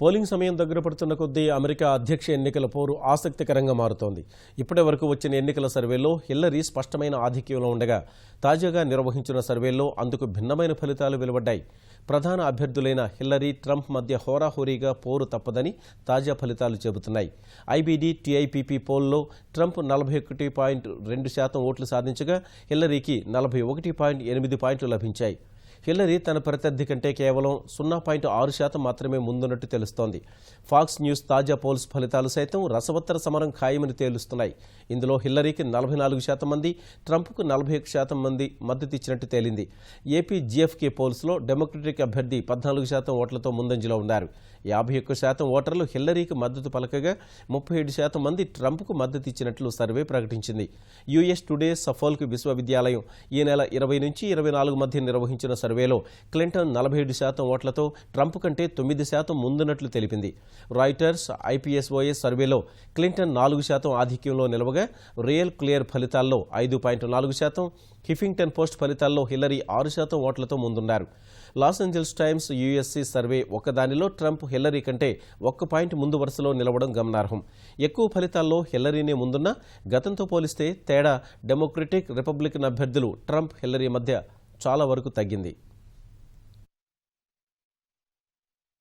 Polling సమయం దగ్గర పడుతున్న కొద్దీ అమెరికా అధ్యక్ష ఎన్నికల పోరు ఆసక్తికరంగా మారుతోంది. ఇప్పటి వరకు వచ్చిన ఎన్నికల సర్వేలో హిల్లరీ స్పష్టమైన ఆధిక్యంలో ఉండగా తాజాగా నిర్వహించిన సర్వేల్లో అందుకు భిన్నమైన ఫలితాలు వెలువడ్డాయి. ప్రధాన అభ్యర్థులైన హిల్లరీ, ట్రంప్ మధ్య హోరాహోరీగా పోరు తప్పదని తాజా ఫలితాలు చెబుతున్నాయి. ఐబీడీ టీఐపీపీ పోల్లో ట్రంప్ 41.2% ఓట్లు సాధించగా హిల్లరీకి 41.8 పాయింట్లు లభించాయి. హిల్లరీ తన ప్రత్యర్థి కంటే కేవలం 0.6% మాత్రమే ముందున్నట్టు తెలుస్తోంది. ఫాక్స్ న్యూస్ తాజా పోల్స్ ఫలితాలు సైతం రసవత్తర సమరం ఖాయమని తేలుస్తున్నాయి. ఇందులో హిల్లరీకి 44% మంది, ట్రంప్కు 41% మంది మద్దతిచ్చినట్టు తేలింది. ఏపీ జీఎఫ్కే పోల్స్లో డెమోక్రటిక్ అభ్యర్థి 14% ఓట్లతో ముందంజలో ఉన్నారు. 51% ఓటర్లు హిల్లరీకి మద్దతు పలకగా 37% మంది ట్రంప్కు మద్దతిచ్చినట్లు సర్వే ప్రకటించింది. యుఎస్ టుడే సఫోల్క్ విశ్వవిద్యాలయం ఈ నెల 20 నుంచి 24 మధ్య నిర్వహించిన సర్వేలో క్లింటన్ 47% ఓట్లతో ట్రంప్ కంటే 9% ముందున్నట్లు తెలిపింది. రాయిటర్స్ ఐపీఎస్ఓఎస్ సర్వేలో క్లింటన్ 4% ఆధిక్యంలో నిలవగా రియల్ క్లియర్ ఫలితాల్లో 5.4%, హిఫింగ్టన్ పోస్ట్ ఫలితాల్లో హిల్లరీ 6% ఓట్లతో ముందున్నారు. Los Angeles Times USC survey ఒకదానిలో ట్రంప్ హిల్లరీ కంటే 1 పాయింట్ ముందు వరుసలో నిలవడం గమనార్హం. ఎక్కువ ఫలితాల్లో హిల్లరీనే ముందున్నా గతంతో పోలిస్తే తేడా డెమోక్రటిక్, రిపబ్లికన్ అభ్యర్థులు ట్రంప్, హిల్లరీ మధ్య చాలా వరకు తగ్గింది.